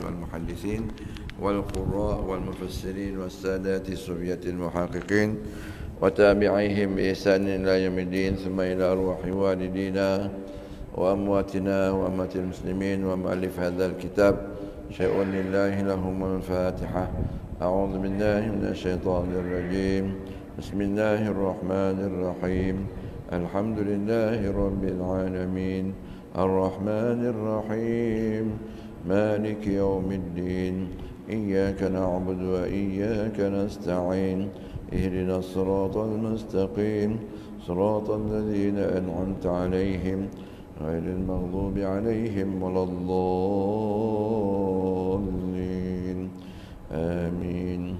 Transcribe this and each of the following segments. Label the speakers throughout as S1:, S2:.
S1: والمحدثين والقراء والمفسرين والسادات الصوفية المحققين وتابعيهم بإحسان إلى يوم الدين ثم إلى أرواح والدينا وأمواتنا وأموات المسلمين ومؤلف هذا الكتاب شيء لله لهم الفاتحة. أعوذ بالله من الشيطان الرجيم. بسم الله الرحمن الرحيم. الحمد لله رب العالمين الرحمن الرحيم مالك يوم الدين إياك نعبد وإياك نستعين اهدنا الصراط المستقيم صراط الذين أنعمت عليهم غير المغضوب عليهم ولا الضالين آمين.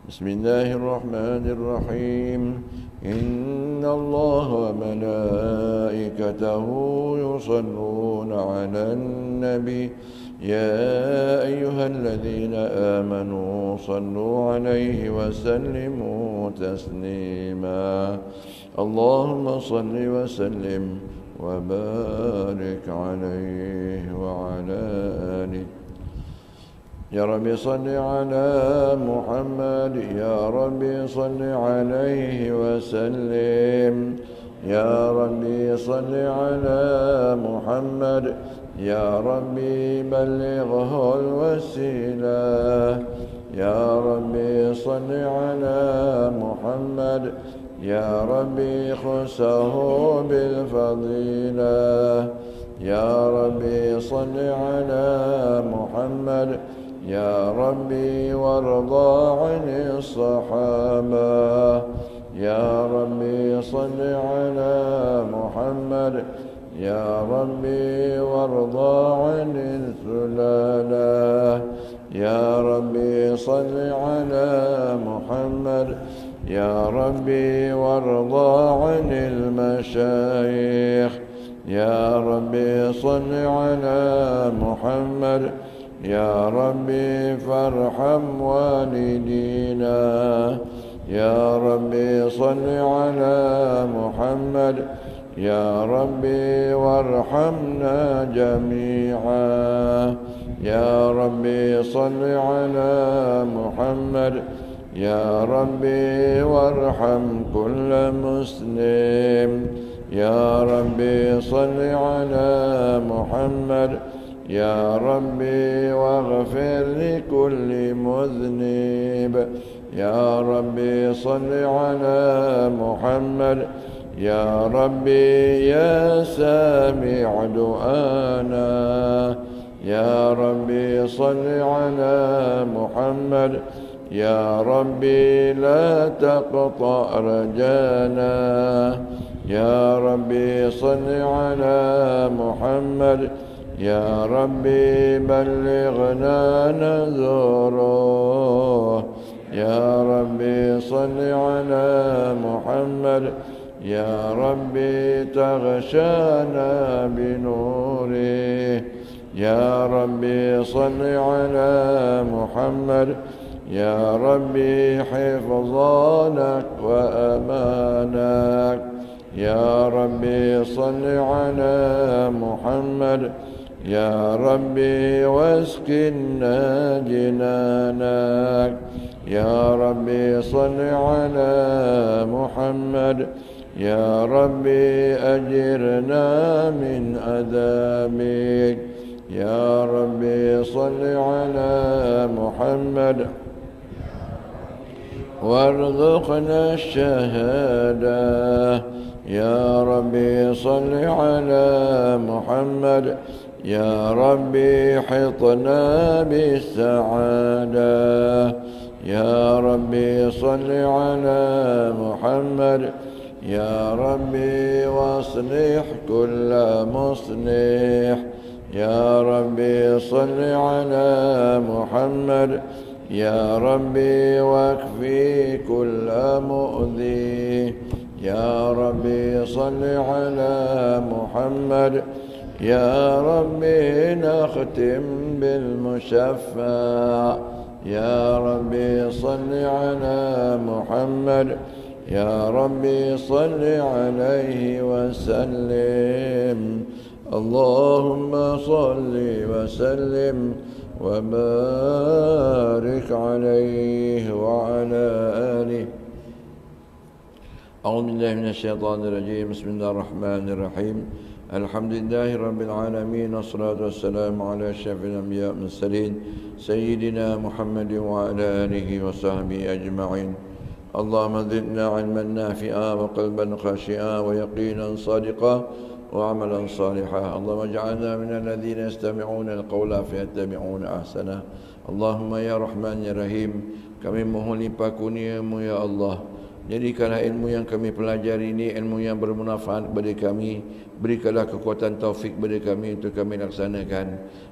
S1: بسم الله الرحمن الرحيم. إن الله وملائكته يصلون على النبي يا أيها الذين آمنوا صلوا عليه وسلموا تسليما. اللهم صل وسلم وبارك عليه وعلى آله. يا رب صل على محمد يا رب صل عليه وسلم. يا رب صل على محمد يا رب بلغه الوسيلة. يا رب صل على محمد يا رب خصه بالفضيلة. يا رب صل على محمد يا ربي وارضى عن الصحابة. يا ربي صل على محمد يا ربي وارضى عن السلالة. يا ربي صل على محمد يا ربي وارضى عن المشايخ. يا ربي صل على محمد يا ربي فارحم والدينا. يا ربي صل على محمد يا ربي وارحمنا جميعا. يا ربي صل على محمد يا ربي وارحم كل مسلم. يا ربي صل على محمد يا ربي واغفر لكل مذنب. يا ربي صل على محمد يا ربي يا سامع دعانا. يا ربي صل على محمد يا ربي لا تقطع رجانا. يا ربي صل على محمد يا ربي بلغنا نذوره. يا ربي صل على محمد يا ربي تغشانا بنوره. يا ربي صل على محمد يا ربي حفظانك وأمانك. يا ربي صل على محمد يا ربي واسكننا جنانك. يا ربي صل على محمد يا ربي أجرنا من عذابك. يا ربي صل على محمد وارزقنا الشهادة. يا ربي صل على محمد يا ربي حطنا بالسعادة. يا ربي صل على محمد يا ربي واصلح كل مصلح. يا ربي صل على محمد يا ربي واكفي كل مؤذي. يا ربي صل على محمد يا ربي نختم بالمشفع. يا ربي صل على محمد يا ربي صل عليه وسلم. اللهم صل وسلم وبارك عليه وعلى آله. أعوذ بالله من الشيطان الرجيم. بسم الله الرحمن الرحيم. الحمد لله رب العالمين، والصلاة والسلام على أشرف الأنبياء والمرسلين سيدنا محمد وعلى آله وصحبه أجمعين. اللهم زدنا علما نافعا وقلبا خاشعا ويقينا صادقا وعملا صالحا. اللهم اجعلنا من الذين يستمعون القول فيتبعون أحسنه. اللهم يا رحمن يا رحيم, kami mohon limpah kurniamu ya Allah. Jadikanlah ilmu yang kami pelajari ini ilmu yang bermanfaat kepada kami. Berikanlah kekuatan taufik kepada kami untuk kami laksanakan.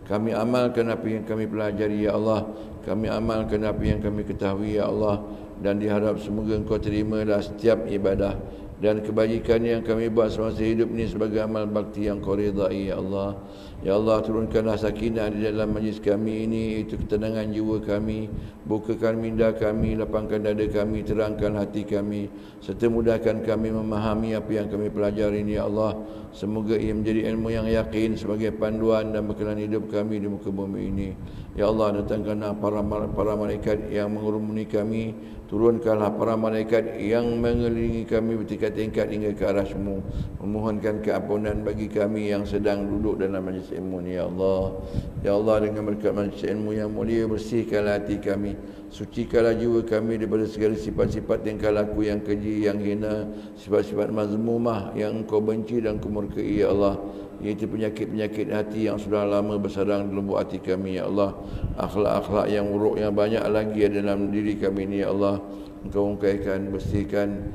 S1: Kami amalkan apa yang kami pelajari ya Allah. Kami amalkan apa yang kami ketahui ya Allah. Dan diharap semoga Engkau terimalah setiap ibadah dan kebajikan yang kami buat semasa hidup ini sebagai amal bakti yang Kau ridai ya Allah. Ya Allah, turunkanlah sakinah di dalam majlis kami ini, itu ketenangan jiwa kami, bukakan minda kami, lapangkan dada kami, terangkan hati kami, serta mudahkan kami memahami apa yang kami pelajari ini ya Allah. Semoga ia menjadi ilmu yang yakin sebagai panduan dan bekalan hidup kami di muka bumi ini. Ya Allah, datangkanlah para malaikat yang mengurumuni kami, turunkanlah para malaikat yang mengelilingi kami bertingkat-tingkat hingga ke arasmu, memohonkan keampunan bagi kami yang sedang duduk dalam majlis ilmu ni ya Allah. Ya Allah, dengan berkat majlis ilmu yang mulia, bersihkanlah hati kami, sucikanlah jiwa kami daripada segala sifat-sifat tingkah laku yang keji, yang hina, sifat-sifat mazmumah yang Engkau benci dan Engkau murkai ya Allah, iaitu penyakit-penyakit hati yang sudah lama bersarang di lubuk hati kami ya Allah. Akhlak-akhlak yang buruk yang banyak lagi ada dalam diri kami ni ya Allah. Engkau ungkaikan, bersihkan,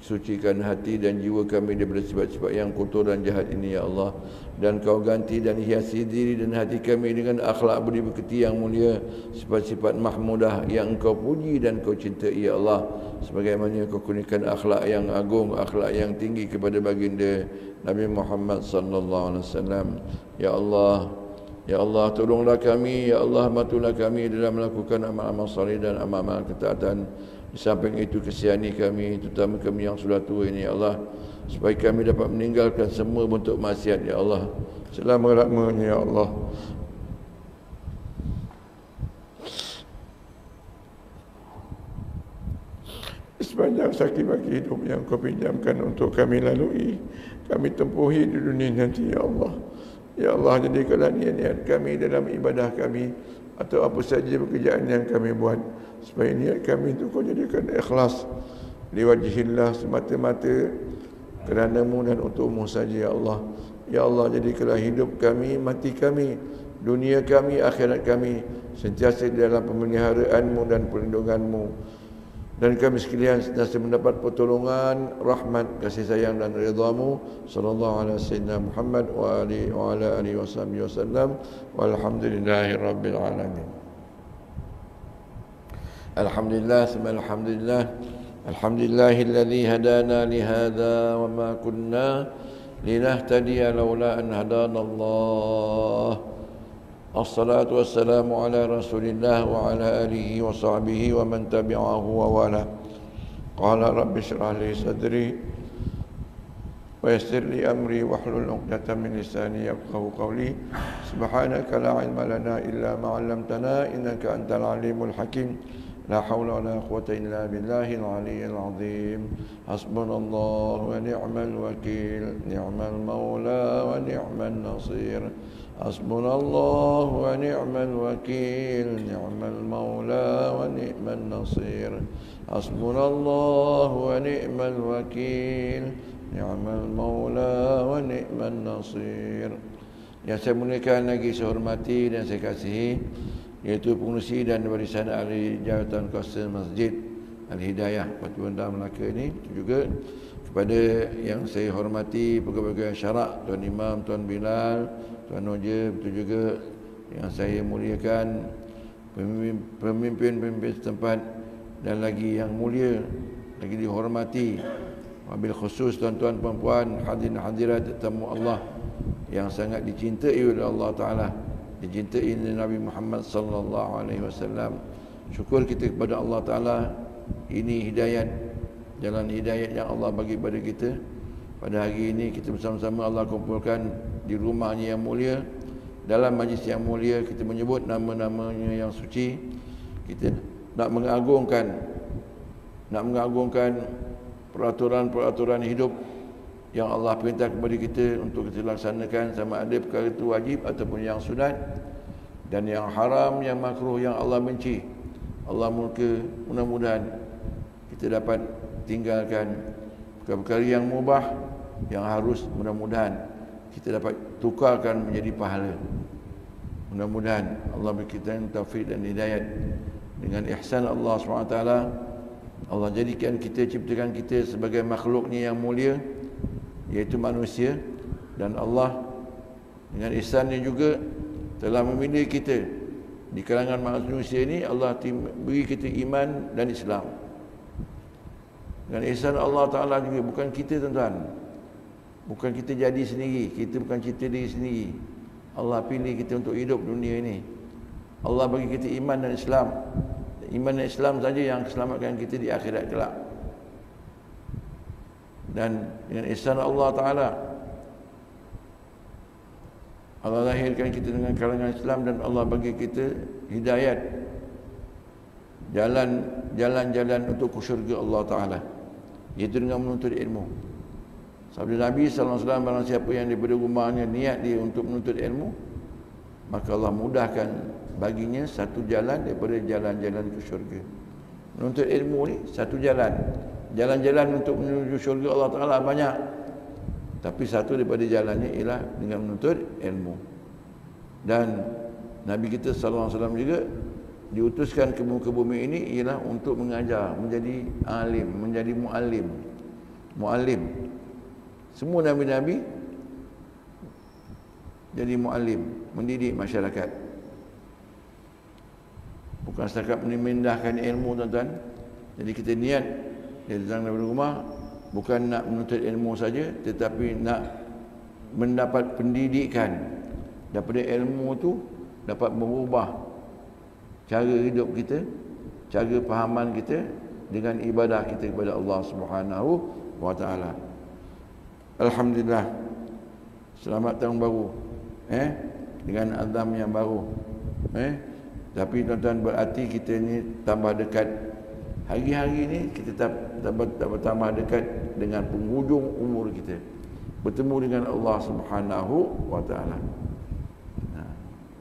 S1: sucikan hati dan jiwa kami daripada sifat-sifat yang kotor dan jahat ini ya Allah. Dan Kau ganti dan hiasi diri dan hati kami dengan akhlak budi pekerti yang mulia, sifat-sifat mahmudah yang Engkau puji dan Kau cintai ya Allah, sebagaimana Kau kurniakan akhlak yang agung, akhlak yang tinggi kepada baginda Nabi Muhammad sallallahu alaihi wasallam. Ya Allah, ya Allah, tolonglah kami ya Allah, bantulah kami dalam melakukan amal-amal salih dan amal-amal ketaatan. Di samping itu, kesihani kami, terutama kami yang sudah tua ini ya Allah, supaya kami dapat meninggalkan semua bentuk maksiat ya Allah selama-lamanya ya Allah. Sepanjang sakit-baki hidup yang Kau pinjamkan untuk kami lalui, kami tempuhi di dunia nanti ya Allah. Ya Allah, jadikanlah niat-niat kami dalam ibadah kami atau apa saja pekerjaan yang kami buat, supaya niat kami itu Kau jadikan ikhlas liwajhillah, semata-mata kerana-Mu dan untuk-Mu saja ya Allah. Ya Allah, jadikanlah hidup kami, mati kami, dunia kami, akhirat kami sentiasa dalam pemeliharaan-Mu dan perlindungan-Mu, dan kami sekalian senantiasa mendapat pertolongan, rahmat, kasih sayang dan ridha-Mu. Sallallahu alaihi wasallam Muhammad wa ala alihi wasallam. Walhamdulillahi rabbil alamin. Alhamdulillah, alhamdulillah. Alhamdulillahilladzi hadana li hadza wa ma kunna linahtadiya laula an hadana Allah. Assalatu wassalamu ala Rasulillah wa ala alihi wa sahbihi wa man tabi'ahu wa wala. Qala rabbi shrah li sadri wa yassir li amri wahlul 'uqdatam min lisani yafqahu qawli. Subhanaka la 'ilma lana illa ma 'allamtana innaka antal alimul hakim. La haula wa la quwwata illa billahil aliyyil 'azim. Hasbunallahu wa ni'mal wakil, ni'mal maula wa ni'man nasir. Hasbunallahu wa ni'mal wakil, ni'mal maula wa ni'man nasir. Hasbunallahu wa ni'mal wakil, ni'mal maula wa ni'man nasir. Yang saya muliakan lagi, saya hormati dan saya kasihi, yaitu pengurusi dan barisan ahli jawatan kuasa Masjid Al-Hidayah Batu Bandar Melaka ini, juga kepada yang saya hormati pegawai-pegawai syarak, Tuan Imam, Tuan Bilal, Tuan Noja, betul juga yang saya muliakan pemimpin-pemimpin setempat, dan lagi yang mulia, lagi dihormati, wabil khusus tuan-tuan perempuan, hadirin hadirat tetamu Allah yang sangat dicintai oleh Allah Ta'ala, dicintai oleh Nabi Muhammad sallallahu alaihi wasallam. Syukur kita kepada Allah Ta'ala, ini hidayat, jalan hidayat yang Allah bagi kepada kita. Pada hari ini kita bersama-sama Allah kumpulkan di rumahnya yang mulia, dalam majlis yang mulia kita menyebut nama-namanya yang suci, kita nak mengagungkan peraturan-peraturan hidup yang Allah perintah kepada kita untuk kita laksanakan, sama ada perkara itu wajib ataupun yang sunat, dan yang haram, yang makruh, yang Allah benci, Allah murka. Mudah-mudahan kita dapat tinggalkan perkara-perkara yang mubah, yang harus, mudah-mudahan kita dapat tukarkan menjadi pahala. Mudah-mudahan Allah beri kita taufik dan hidayat. Dengan ihsan Allah SWT, Allah jadikan kita, ciptakan kita sebagai makhluknya yang mulia, iaitu manusia. Dan Allah dengan ihsannya juga telah memilih kita di kalangan manusia ini. Allah beri kita iman dan Islam. Dengan ihsan Allah Ta'ala juga, bukan kita tuan-tuan, bukan kita jadi sendiri, kita bukan cipta diri sendiri. Allah pilih kita untuk hidup dunia ini. Allah bagi kita iman dan Islam. Iman dan Islam saja yang selamatkan kita di akhirat kelak. Dan dengan ihsan Allah Ta'ala, Allah lahirkan kita dengan kalangan Islam, dan Allah bagi kita hidayat, jalan-jalan untuk ke syurga Allah Ta'ala, iaitu dengan menuntut ilmu. Sabda Nabi SAW, barang siapa yang daripada rumahnya niat dia untuk menuntut ilmu, maka Allah mudahkan baginya satu jalan daripada jalan-jalan ke syurga. Menuntut ilmu ni satu jalan. Jalan-jalan untuk menuju syurga Allah Ta'ala banyak, tapi satu daripada jalannya ialah dengan menuntut ilmu. Dan Nabi kita SAW juga diutuskan ke muka bumi ini ialah untuk mengajar, menjadi alim, menjadi muallim. Semua Nabi-Nabi jadi muallim, mendidik masyarakat. Bukan setakat memindahkan ilmu, tuan-tuan. Jadi kita niat dia datang daripada rumah bukan nak menuntut ilmu saja, tetapi nak mendapat pendidikan. Daripada ilmu tu dapat mengubah cara hidup kita, cara fahaman kita dengan ibadah kita kepada Allah Subhanahu wa Ta'ala. Alhamdulillah, selamat tahun baru dengan azam yang baru. Tapi tuan-tuan, berarti kita ni tambah dekat. Hari-hari ni kita tambah dekat dengan penghujung umur kita, bertemu dengan Allah Subhanahu wa Ta'ala.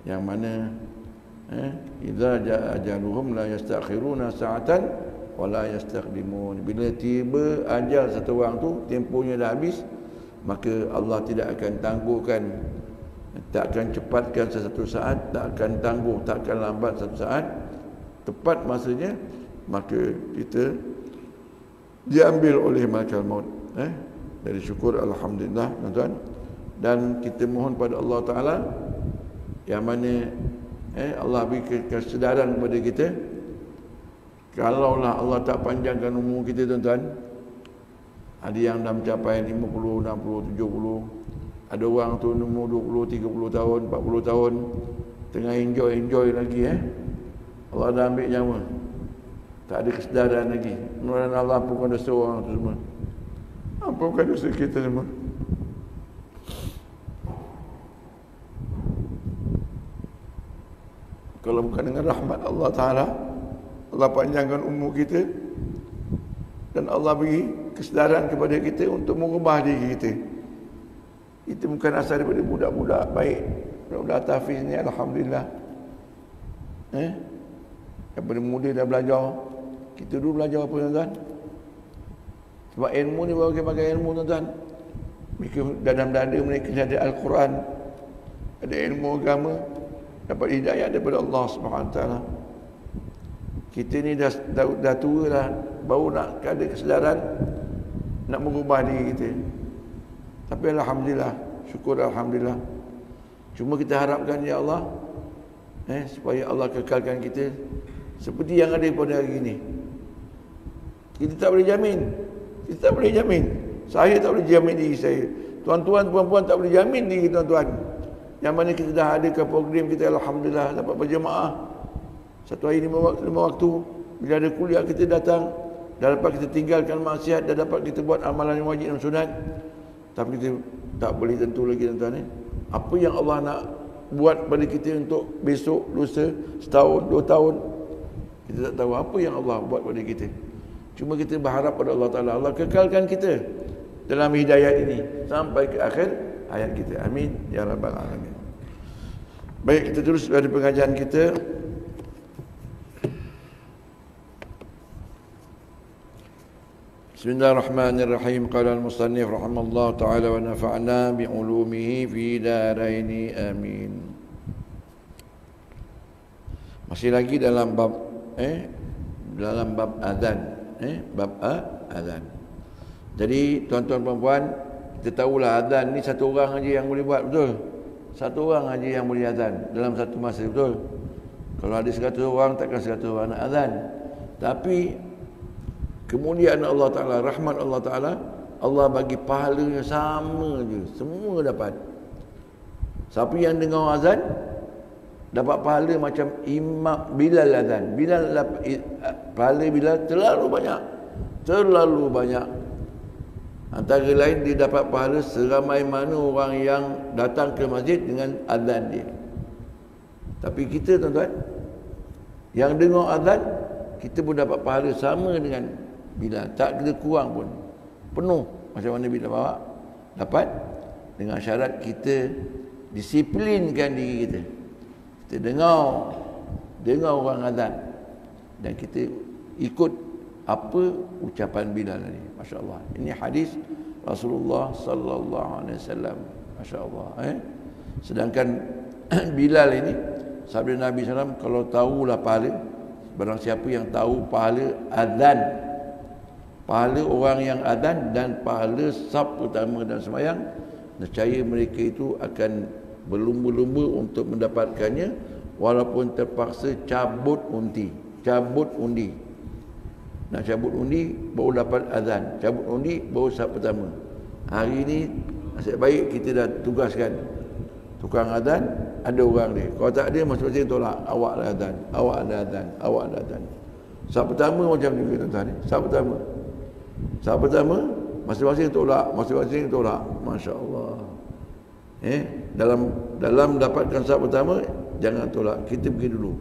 S1: Yang mana idza jaa ajaluhum la yastakhiruna sa'atan wa la yastaqdimun. Bila tiba ajal satu orang tu, tempohnya dah habis, maka Allah tidak akan tangguhkan, tak akan cepatkan satu saat, tak akan tangguh, tak akan lambat satu saat. Tepat masanya, maka kita diambil oleh malaikat maut. Dari syukur alhamdulillah, tuan-tuan. Dan kita mohon pada Allah Ta'ala, yang mana Allah beri kesedaran kepada kita, kalaulah Allah tak panjangkan umur kita, tuan-tuan, ada yang dah mencapai 50, 60, 70, ada orang tu umur 20, 30 tahun, 40 tahun, tengah enjoy lagi. Allah dah ambil nyawa, tak ada kesedaran lagi. Mudah-mudahan Allah ampunkan dosa orang tu semua, ampunkan dosa kita semua. Kalau bukan dengan rahmat Allah Ta'ala, Allah panjangkan umur kita, dan Allah beri kesedaran kepada kita untuk mengubah diri kita. Itu bukan asal daripada budak-budak baik, budak-budak tahfiz ni, alhamdulillah. Daripada muda dah belajar. Kita dulu belajar apa, tuan-tuan? Sebab ilmu ni berbagai-bagai ilmu, tuan-tuan. Mereka dalam dada mereka ada Al-Quran, ada ilmu agama, dapat hidayah daripada Allah SWT. Kita ni dah tua dah, baru nak ada kesedaran nak mengubah diri kita. Tapi alhamdulillah, syukur alhamdulillah. Cuma kita harapkan, ya Allah, supaya Allah kekalkan kita seperti yang ada pada hari ini. Kita tak boleh jamin. Saya tak boleh jamin diri saya. Tuan-tuan, puan-puan tak boleh jamin diri tuan-tuan. Yang mana kita dah ada ke program kita, alhamdulillah, dapat berjemaah satu hari 5 waktu. Bila ada kuliah kita datang, dah dapat kita tinggalkan maksiat, dah dapat kita buat amalan yang wajib dan sunat. Tapi kita tak boleh tentu lagi, tuan-tuan. Apa yang Allah nak buat pada kita untuk besok, lusa, setahun, 2 tahun. Kita tak tahu apa yang Allah buat pada kita. Cuma kita berharap pada Allah Ta'ala, Allah kekalkan kita dalam hidayat ini sampai ke akhir hayat kita. Amin ya rabbal alamin. Baik, kita terus pada pengajian kita. Bismillahirrahmanirrahim. Qala al-musannif rahimallahu ta'ala wa nafa'na bi'ulumihi fi daraini amin. Masih lagi dalam bab azan, bab azan. Jadi tuan-tuan puan-puan, kita tahulah azan ni satu orang aja yang boleh buat, betul? Satu orang aja yang boleh azan dalam satu masa, betul? Kalau ada 100 orang, takkan 100 orang nak azan. Tapi kemuliaan Allah Ta'ala, rahmat Allah Ta'ala, Allah bagi pahalanya sama je, semua dapat. Siapa yang dengar azan dapat pahala macam Imam Bilal azan. Bilal pahala Bilal terlalu banyak. Antara lain dia dapat pahala seramai mana orang yang datang ke masjid dengan azan dia. Tapi kita tuan-tuan yang dengar azan, kita pun dapat pahala sama dengan Bilal, tak kena kurang pun, penuh macam mana Bilal bawa. Dapat dengan syarat kita disiplinkan diri kita. Kita dengar orang azan dan kita ikut apa ucapan Bilal tadi. Masya-Allah. Ini hadis Rasulullah sallallahu alaihi wasallam. Masya-Allah. Sedangkan Bilal ini sabda Nabi SAW, kalau tahulah pahala, barang siapa yang tahu pahala azan, pahala orang yang azan dan pahala saf pertama dan sembahyang, nescaya mereka itu akan berlumba-lumba untuk mendapatkannya, walaupun terpaksa cabut undi. Nak cabut undi baru dapat azan, cabut undi baru saf pertama. Hari ini nasib baik kita dah tugaskan tukang azan, ada orang dia. Kalau tak ada, masing-masing tolak, awak ada azan. Saf pertama macam ni tuan-tuan. Saf pertama masing-masing tolak. Masya-Allah. Dalam dapatkan saf pertama, jangan tolak. Kita pergi dulu.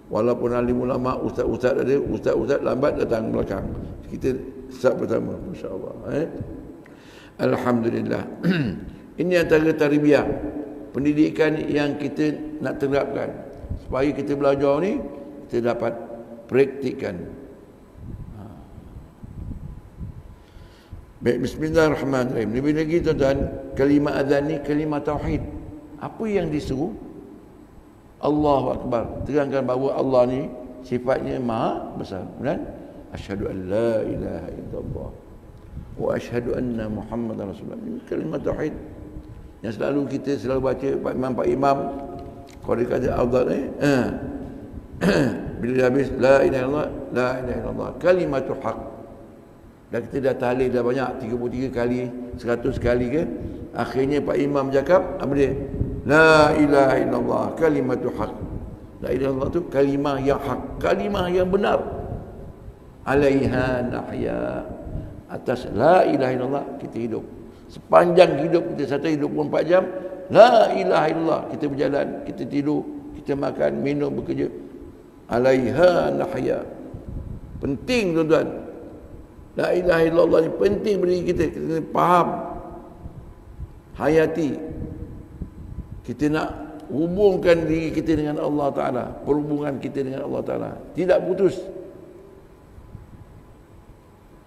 S1: Walaupun alim ulama, ustaz ada, ustaz lambat datang belakang. Kita saf pertama, masya-Allah. Alhamdulillah. Ini antara tarbiyah, pendidikan yang kita nak terapkan supaya kita belajar ni kita dapat praktikkan. Baik, bismillahirrahmanirrahim. Lebih lagi tuan-tuan, kalimah azan ni kalimah tauhid. Apa yang disuruh? Allahu Akbar. Terangkan bahawa Allah ni sifatnya maha besar. Kemudian asyhadu an la ilaha illallah wa asyhadu anna Muhammadar Rasulullah. Ini kalimah tauhid yang selalu kita baca Pak Imam kalau dia kata afdal ni bila habis la ilaha illallah kalimatu haq. Dan kita dah tahlil dah banyak, 33 kali, 100 kali ke. Akhirnya Pak Imam cakap apa dia? La ilaha illallah kalimatu haq. La ilaha illallah tu kalimah yang hak, kalimah yang benar. Alaiha nahya. Atas la ilaha illallah kita hidup. Sepanjang hidup kita, satu hidup 24 jam, la ilaha illallah. Kita berjalan, kita tidur, kita makan, minum, bekerja. Alaiha nahya. Penting tuan-tuan. La ilaha illallah ni penting bagi kita. Kita faham, hayati. Kita nak hubungkan diri kita dengan Allah Ta'ala, perhubungan kita dengan Allah Ta'ala tidak putus.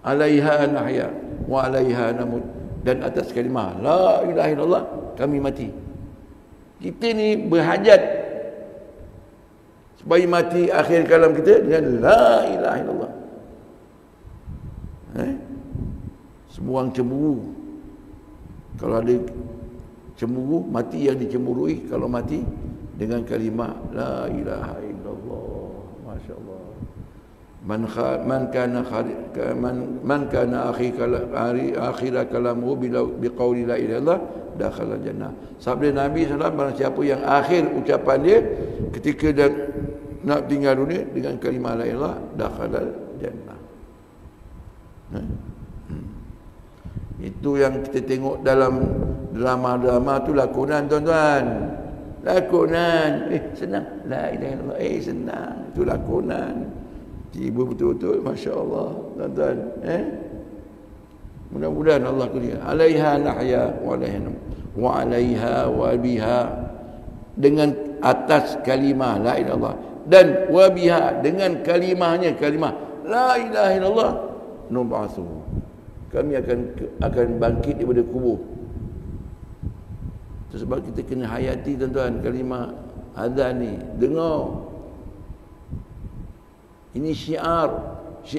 S1: Alaiha nahya wa alaiha namut. Dan atas kalimah la ilaha illallah kami mati. Kita ni berhajat supaya mati akhir kalam kita dengan la ilaha illallah. Semua orang cemburu. Kalau ada cemburu, mati yang dicemburui. Kalau mati dengan kalimah la ilaha illallah. Masya-Allah. Man kana akhir kalamu biqauli la ilaha illallah dakhala jannah. Sabda Nabi SAW, barang siapa yang akhir ucapan dia ketika dia nak tinggal dunia dengan kalimah la ilaha illallah dakhala jannah. Itu yang kita tengok dalam drama-drama tu lakonan tuan-tuan. Lakonan. Senang. La ilaha illallah. Senang. Itu lakonan. Tiba betul-betul. Masya Allah. Tuan-tuan. Mudah-mudahan Allah kuliah. Alaiha nahya wa alaiha wa biha. Dengan atas kalimah la ilaha illallah. Dan wa biha. Dengan kalimahnya. Kalimah la ilaha illallah. Nub'athu. Kami akan bangkit daripada kubur. Sebab kita kena hayati tuan-tuan kalimah azan ni. Dengar. Ini syiar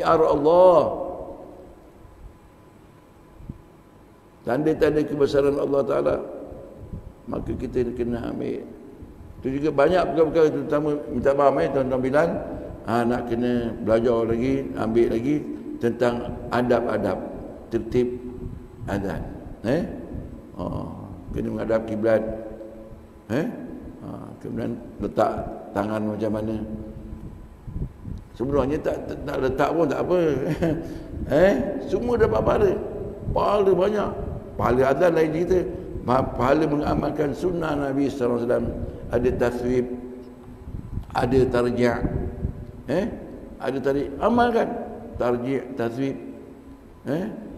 S1: Allah. Tanda-tanda kebesaran Allah Ta'ala. Maka kita kena ambil. Itu juga banyak perkara-perkara, terutama minta maaf tuan-tuan Bilal. Nak kena belajar lagi, ambil lagi tentang adab-adab tertib azan. Kena menghadap kiblat. Kemudian letak tangan macam mana. Sebenarnya tak letak pun tak apa. Semua dapat pahala. Pahala banyak. Pahala azan lain cerita. Pahala mengamalkan sunnah Nabi sallallahu alaihi wasallam. Ada taswib, ada tarji'. Ada tarji', amalkan. Tarji', taswib.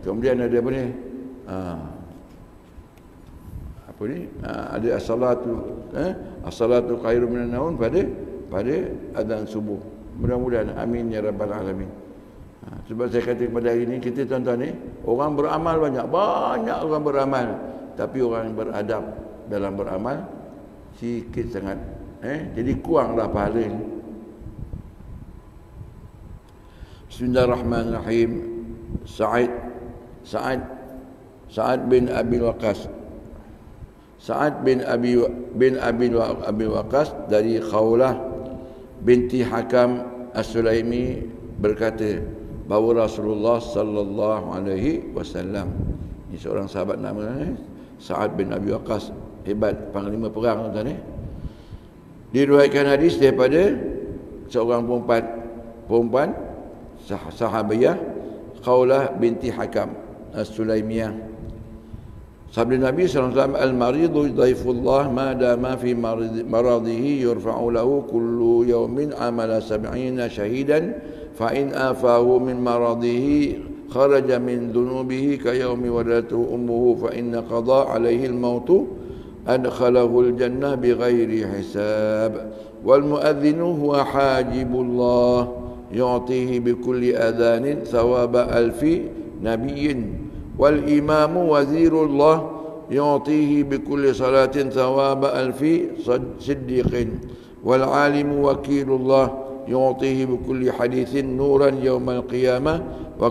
S1: Kemudian ada apa ni? Apa ni? Ada as-salatu khairum minan naum pada azan subuh. Mudah-mudahan amin ya rabbal alamin. Sebab saya kata pada hari ini kita tuan-tuan ni orang beramal banyak orang beramal, tapi orang yang beradab dalam beramal sikit sangat. Jadi kuranglah pahala ni. Bismillahirrahmanirrahim. Sa'ad bin Abi Waqqas. Sa'ad bin Abi Waqqas dari Khawlah binti Hakam As-Sulaimi berkata bahawa Rasulullah sallallahu alaihi wasallam, ini seorang sahabat nama Sa'ad bin Abi Waqqas, hebat panglima perang tuan-tuan. Diriwayatkan hadis daripada seorang perempuan sahabiah Khawlah binti Hakam As-Sulaimiyah. Sabda Nabi SAW, Al-maridu dhaifullah ma dama fi maradihi yurfa'u lahu kullu yawmin amala 70 syahidan fa in afahu min maradihi kharaja min dhunubihi ka yawmi waladatu ummuhu fa inna qada alaihi al-mautu adkhalahu al-jannah bighairi hisab wal muadhdhinu huwa hajibullah yu'tihi bikulli adhanin thawaba alfi nabiyyin wal imamu wazirullah yu'tihi bikulli salatin thawaba alfi siddiqin wal alimu wakilullah yu'tihi bikulli hadithin nuran yawmal qiyamah wa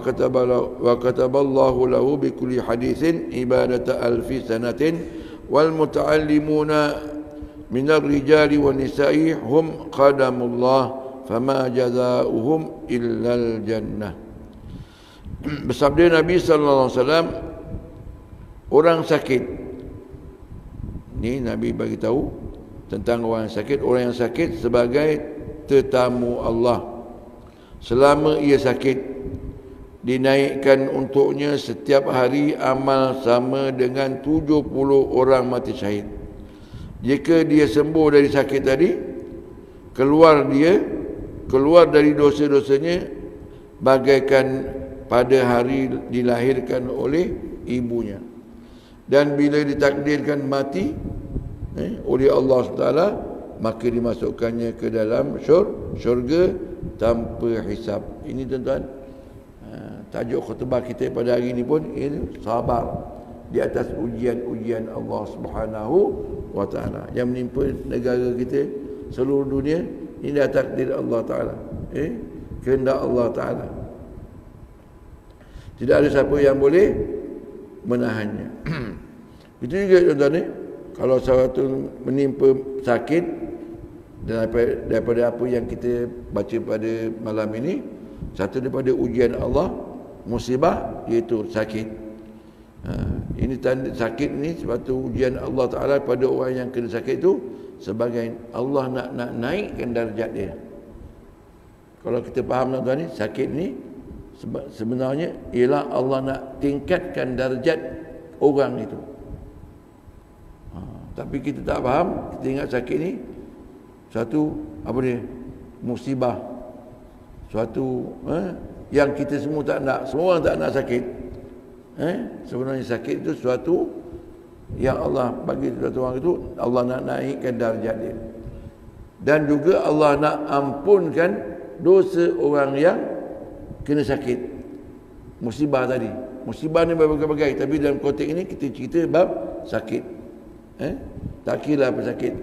S1: kataballahu lahu bikulli hadithin ibadata alfi sanatin wal muta'allimuna minar rijali wan nisa'i hum qadamullah fama jazaohum illal jannah. Bersabda Nabi sallallahu alaihi wasallam, orang sakit. Ni Nabi bagi tahu tentang orang yang sakit. Orang yang sakit sebagai tetamu Allah. Selama ia sakit, dinaikkan untuknya setiap hari amal sama dengan 70 orang mati syahid. Jika dia sembuh dari sakit tadi, keluar dari dosa-dosanya bagaikan pada hari dilahirkan oleh ibunya. Dan bila ditakdirkan mati oleh Allah SWT, maka dimasukkannya ke dalam syurga tanpa hisab. Ini tuan-tuan, tajuk khutbah kita pada hari ini pun ini sabar di atas ujian-ujian Allah Subhanahu wa taala yang menimpa negara kita, seluruh dunia. Ini dah takdir Allah Taala, kehendak Allah Taala. Tidak ada siapa yang boleh menahannya. Itu juga tuan-tuan, kalau sesuatu menimpa sakit daripada apa yang kita baca pada malam ini, satu daripada ujian Allah, musibah, iaitu sakit. Ini tanda sakit ni sebab tu ujian Allah Taala pada orang yang kena sakit itu, sebagai Allah nak naikkan darjat dia. Kalau kita faham tuan-tuan ni, sakit ni sebenarnya ialah Allah nak tingkatkan darjat orang itu. Tapi kita tak faham, kita ingat sakit ni suatu apa dia? Musibah. Suatu yang kita semua tak nak. Semua orang tak nak sakit. Sebenarnya sakit itu suatu yang Allah bagi suatu orang itu, Allah nak naikkan darjat dia. Dan juga Allah nak ampunkan dosa orang yang kena sakit. Musibah tadi. Musibah ni berbagai-bagai, tapi dalam konteks ini kita cerita bab sakit. Tak kira apa sakit.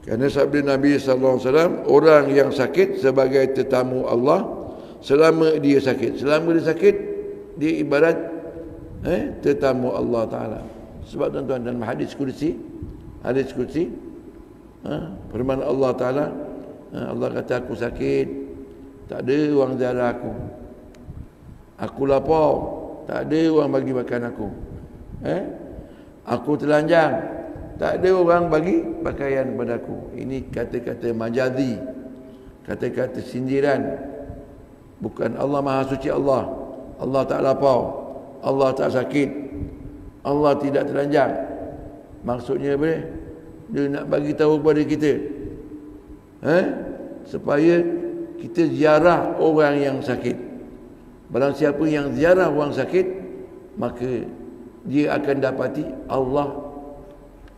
S1: Kerana sabda Nabi sallallahu alaihi wasallam, orang yang sakit sebagai tetamu Allah selama dia sakit. Selama dia sakit, dia ibarat tetamu Allah Taala. Sebab tuan-tuan, dalam hadis kursi, firman Allah Taala, Allah kata, aku sakit, tak ada orang ziarah aku. Aku lapar, tak ada orang bagi makan aku. Aku telanjang, tak ada orang bagi pakaian kepada aku. Ini kata-kata majazi, kata-kata sindiran. Bukan Allah Maha Suci Allah. Allah tak lapar, Allah tak sakit, Allah tidak telanjang. Maksudnya apa? Dia nak bagi tahu kepada kita, supaya kita ziarah orang yang sakit. Barang siapa yang ziarah orang sakit, maka dia akan dapati Allah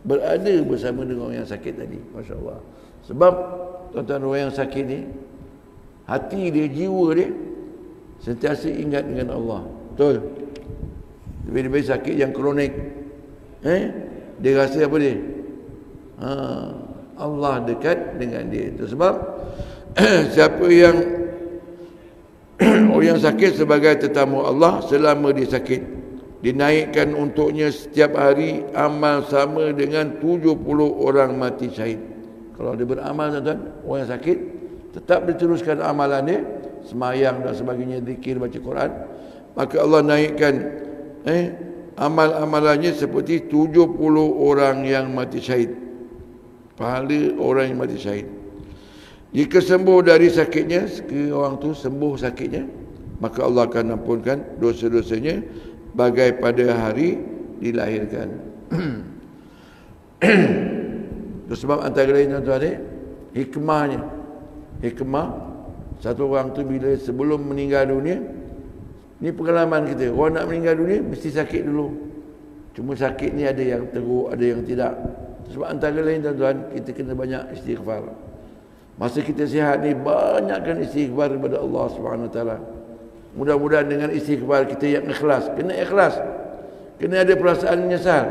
S1: berada bersama dengan orang yang sakit tadi. Masya Allah. Sebab tuan-tuan, orang yang sakit ni, hati dia, jiwa dia sentiasa ingat dengan Allah. Betul? Lebih-lebih sakit yang kronik, dia rasa apa dia? Allah dekat dengan dia. Itu sebab siapa yang orang yang sakit sebagai tetamu Allah selama dia sakit, dinaikkan untuknya setiap hari amal sama dengan 70 orang mati syahid. Kalau dia beramal, tuan-tuan, orang yang sakit tetap diteruskan amalan dia, semayang dan sebagainya, zikir, baca Quran, maka Allah naikkan amal-amalannya seperti 70 orang yang mati syahid. Pahala orang yang mati syahid. Jika sembuh dari sakitnya, orang tu sembuh sakitnya, maka Allah akan ampunkan dosa-dosanya bagai pada hari dilahirkan. Sebab antara lain, tuan-tuan, hikmah satu orang tu bila sebelum meninggal dunia, ni pengalaman kita, orang nak meninggal dunia mesti sakit dulu. Cuma sakit ni ada yang teruk, ada yang tidak. Sebab antara lain, tuan-tuan, kita kena banyak istighfar. Masa kita sihat ni, banyakkan istighfar kepada Allah Subhanahu Wa Taala. Mudah-mudahan dengan istighfar kita yang ikhlas. Kena ikhlas, kena ada perasaan menyesal.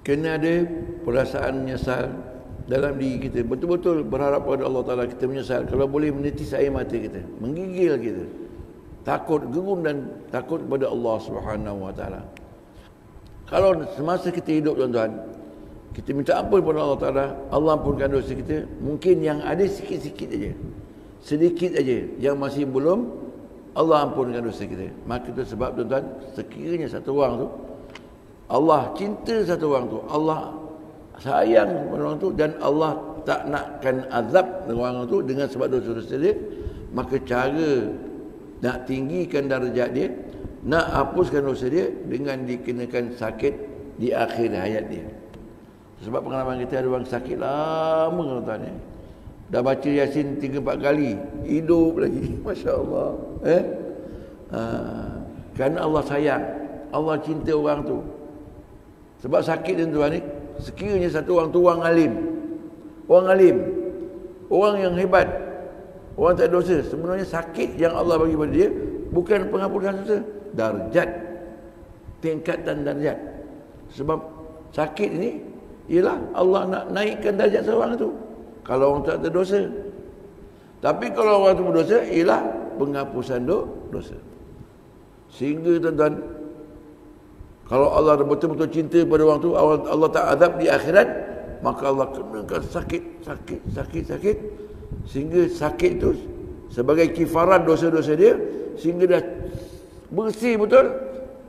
S1: Kena ada perasaan menyesal dalam diri kita. Betul-betul berharap pada Allah Ta'ala, kita menyesal. Kalau boleh menitis air mata kita, menggigil kita, takut, gerun dan takut kepada Allah Subhanahu Wa Ta'ala. Kalau semasa kita hidup, tuan-tuan, kita minta ampun kepada Allah Ta'ala, Allah ampunkan dosa kita, mungkin yang ada sikit-sikit aja, sedikit aja yang masih belum Allah ampunkan dosa kita. Maka itu sebab, tuan-tuan, sekiranya satu orang tu Allah cinta satu orang tu, Allah sayang kepada orang tu, dan Allah tak nakkan azab orang tu dengan sebab dosa-dosa dia, maka cara nak tinggikan darjat dia, nak hapuskan dosa dia dengan dikenakan sakit di akhir hayat dia. Sebab pengalaman kita, ada orang sakit lama, tuan-tuan, dah baca Yasin 3-4 kali, hidup lagi. Masya Allah. Kerana Allah sayang, Allah cinta orang tu. Sebab sakit, tuan-tuan, ni sekiranya satu orang tu orang alim, orang yang hebat, orang tak dosa, sebenarnya sakit yang Allah bagi pada dia bukan penghapusan dosa, darjat, tingkatan darjat. Sebab sakit ini ialah Allah nak naikkan darjat seorang tu kalau orang tak berdosa. Tapi kalau orang tu berdosa, ialah penghapusan dosa. Sehingga, tuan-tuan, kalau Allah betul-betul cinta pada orang tu, Allah tak azab di akhirat, maka Allah kenakan sakit, sehingga sakit tu sebagai kifarat dosa-dosa dia, sehingga dah bersih betul,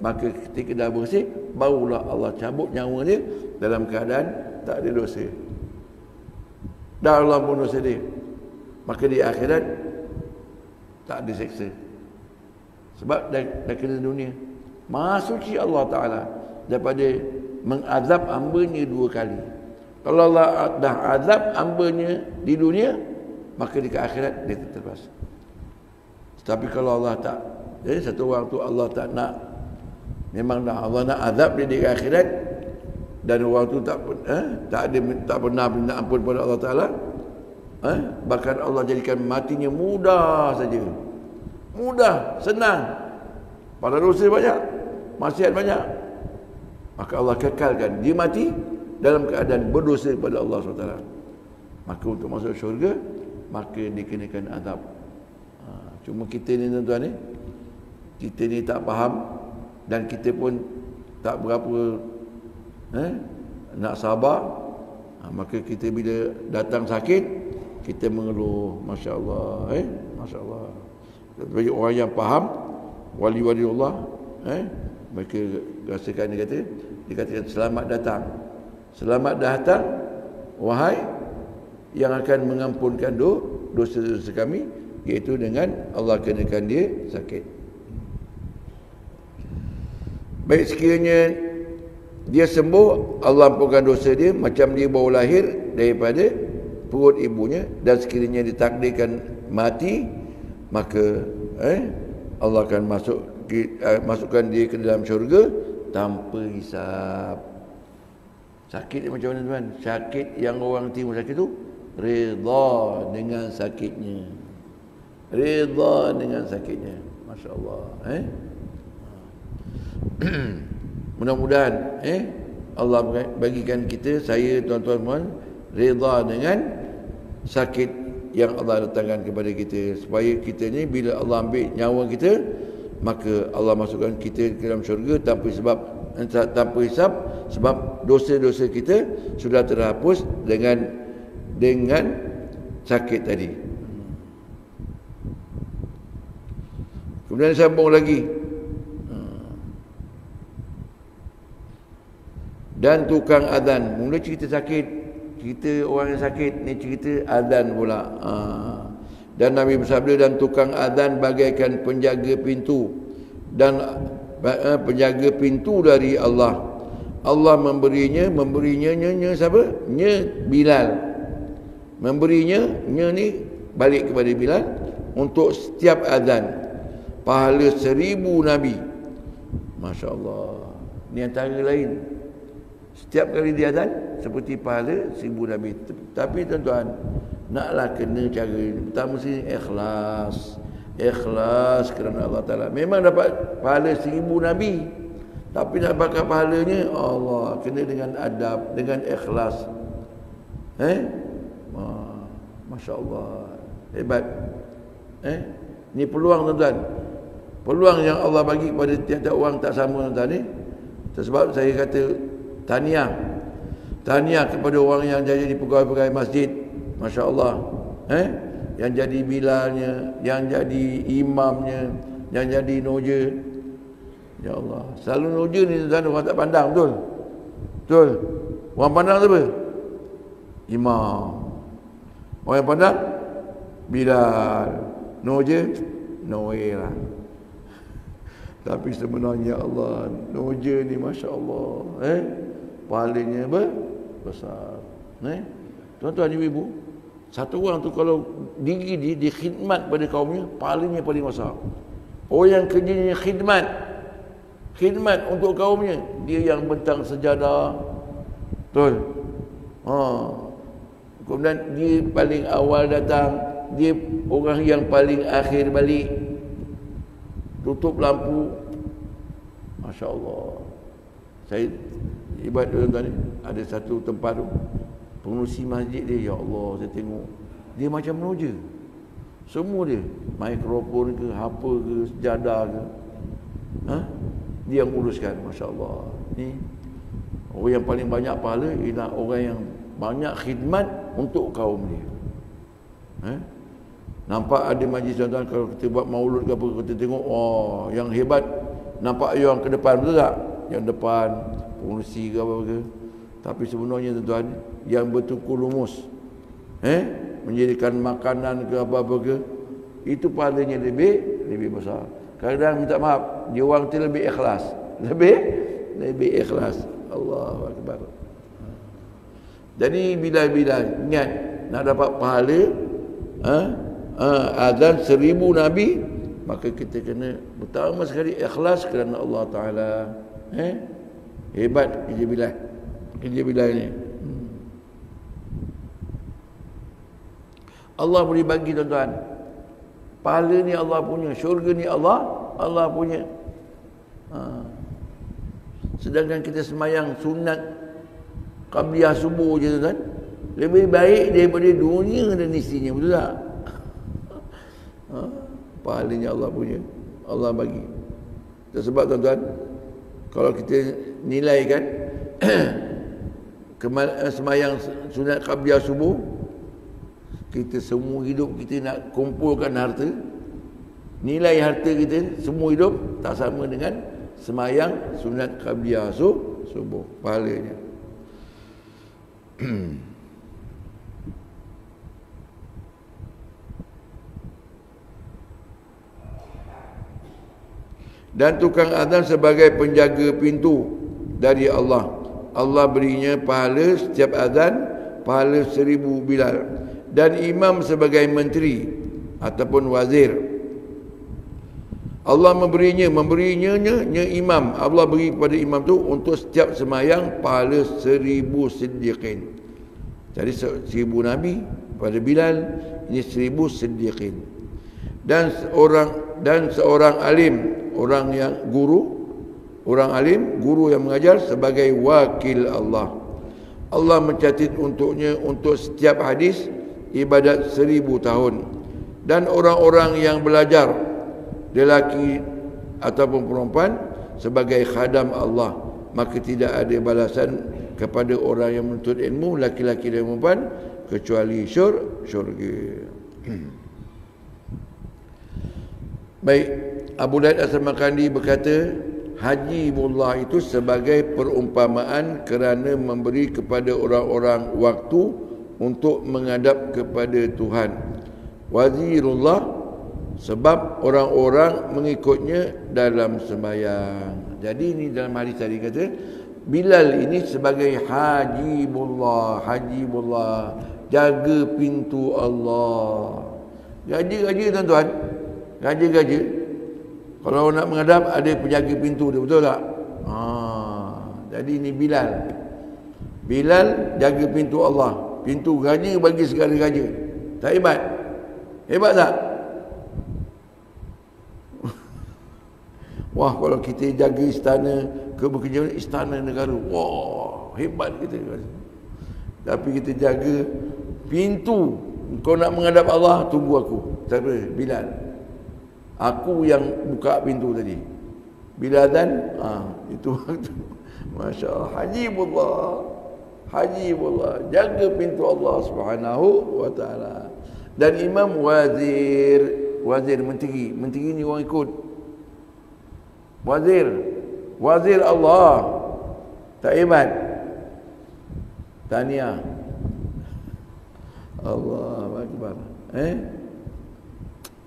S1: maka ketika dah bersih, barulah Allah cabut nyawa dia dalam keadaan tak ada dosa. Dah Allah pun dosa dia, maka di akhirat tak ada seksa. Sebab dah kena dunia. Maha suci Allah Ta'ala daripada mengazab hamba-Nya 2 kali. Kalau Allah dah azab hamba-Nya di dunia, maka di akhirat dia terlepas. Tapi kalau Allah tak, jadi satu orang tu Allah tak nak, memang dah Allah nak azab dia di akhirat, dan orang tu tak pernah minta ampun kepada Allah Ta'ala, bahkan Allah jadikan matinya mudah saja. Mudah, senang. Pada dosa banyak, maksiat banyak, maka Allah kekalkan dia mati dalam keadaan berdosa pada Allah SWT. Maka untuk masuk syurga, maka dikenakan azab. Cuma kita ni tuan-tuan ni, kita ni tak faham, dan kita pun tak berapa nak sabar. Maka kita bila datang sakit, kita mengeluh, Masya Allah, Masya Allah. Bagi orang yang faham, wali-wali Allah, mereka rasakan, dia kata selamat datang, selamat datang wahai yang akan mengampunkan dosa-dosa kami, iaitu dengan Allah kenakan dia sakit. Baik, sekiranya dia sembuh, Allah ampunkan dosa dia macam dia baru lahir daripada perut ibunya, dan sekiranya ditakdirkan mati, maka Allah akan masukkan dia ke dalam syurga tanpa hisab. Sakit dia macam mana tuan? Sakit yang orang timur sakit tu, redha dengan sakitnya. Redha dengan sakitnya. Masya Allah. Mudah-mudahan Allah bagikan kita, saya, tuan-tuan, redha dengan sakit yang Allah datangkan kepada kita, supaya kita ni bila Allah ambil nyawa kita, maka Allah masukkan kita ke dalam syurga tanpa hisab, sebab dosa-dosa kita sudah terhapus dengan sakit tadi. Kemudian sambung lagi, dan tukang azan. Mula cerita sakit, cerita orang yang sakit, ni cerita azan pula. Dan Nabi bersabda, dan tukang azan bagaikan penjaga pintu, dan penjaga pintu dari Allah. Allah memberinya siapa? Bilal. Memberinya ni balik kepada Bilal untuk setiap azan pahala 1000 Nabi. Masya Allah. Ni antara lain, setiap kali dia azan seperti pahala 1000 Nabi. Tapi tuan-tuan, naklah kena cara pertama mesti ikhlas kerana Allah Ta'ala. Memang dapat pahala 1000 Nabi, tapi nak dapatkan pahalanya, Allah, kena dengan adab, dengan ikhlas. Masya Allah, hebat. Ni peluang tuan-tuan, peluang yang Allah bagi kepada tiap-tiap orang tak sama tuan-tuan ni. Sebab saya kata tahniah kepada orang yang jadi pegawai-pegawai masjid, Masya Allah, yang jadi bilalnya, yang jadi imamnya, yang jadi noja. Ya Allah, selalu noja ni tuan-tuan orang tak pandang, betul? Betul. Orang pandang siapa? Imam. Orang yang pandang Bilal. Noja Noel lah. Tapi sebenarnya Allah, noja ni Masya Allah, pahalanya besar. Tuan-tuan ibu-ibu, satu orang tu kalau diri dia di khidmat pada kaumnya, pahalanya paling besar. Orang yang kerjanya khidmat untuk kaumnya, dia yang bentang sejadah, betul? Kemudian dia paling awal datang, dia orang yang paling akhir balik, tutup lampu. Masya Allah. Saya ibadat tuan-tuan ni, ada satu tempat tu, pengurusi masjid dia, ya Allah, saya tengok dia macam noja. Semua dia, mikrofon ke, apa ke, sejadah ke, dia yang uruskan. Masya Allah. Ni orang yang paling banyak pahala ialah orang yang banyak khidmat untuk kaum dia. Nampak ada majlis tuan-tuan, kalau kita buat maulud ke apa, kita tengok, oh yang hebat nampak yang ke depan, betul tak? Yang depan pengurusi ke apa ke. Tapi sebenarnya tuan-tuan, yang bertukar lumus, menjadikan makanan ke apa-apa ke, itu pahalanya lebih besar. Kadang minta maaf, dia orang tu lebih ikhlas, lebih ikhlas. Allahu Akbar. Jadi bila ingat nak dapat pahala azan 1000 Nabi, maka kita kena pertama sekali ikhlas kerana Allah Ta'ala. Hebat kerja Bilal ni. Allah boleh bagi tuan-tuan. Pahala ni Allah punya, syurga ni Allah punya. Sedangkan kita semayang sunat qabliyah subuh je tuan-tuan, lebih baik daripada dunia dan isinya, betul tak? Pahalanya Allah punya, Allah bagi. Sebab tuan-tuan, kalau kita nilaikan semayang sunat qabliyah subuh, kita semua hidup kita nak kumpulkan harta, nilai harta kita semua hidup tak sama dengan semayang sunat qabliyah subuh pahalanya. Dan tukang azan sebagai penjaga pintu dari Allah. Allah berinya pahala setiap azan, pahala 1000 Bilal. Dan imam sebagai menteri ataupun wazir. Allah memberinya imam. Allah beri kepada imam tu untuk setiap semayang pahala 1000 siddiqin. Jadi 1000 Nabi pada Bilal, ini 1000 siddiqin. Dan seorang alim, orang yang orang alim, guru yang mengajar sebagai wakil Allah. Allah mencatat untuknya untuk setiap hadis ibadat 1000 tahun. Dan orang-orang yang belajar, lelaki ataupun perempuan, sebagai khadam Allah, maka tidak ada balasan kepada orang yang menuntut ilmu, laki-laki dan perempuan, kecuali syurga. Baik, Abu Laid As-Samarqandi berkata, hajibullah itu sebagai perumpamaan kerana memberi kepada orang-orang waktu untuk menghadap kepada Tuhan. Wazirullah sebab orang-orang mengikutnya dalam sembahyang. Jadi ini dalam hadis tadi kata, Bilal ini sebagai hajibullah, jaga pintu Allah. Gaji tuan-tuan, gaji. Kalau nak menghadap ada penjaga pintu dia, betul tak? Jadi ini Bilal jaga pintu Allah. Pintu gaji bagi segala gaji. Tak hebat? Hebat tak? Wah, kalau kita jaga istana, bekerja istana negara, wah, hebat kita. Tapi kita jaga pintu. Kau nak menghadap Allah, tunggu aku. Siapa? Bilal. Aku yang buka pintu tadi. Bila azan, itu waktu. Masya Allah. Hajibullah. Jaga pintu Allah Subhanahu wa ta'ala. Dan imam wazir menteri. Menteri ni orang ikut. Wazir Allah. Tak hebat? Tahniah. Allahu Akbar.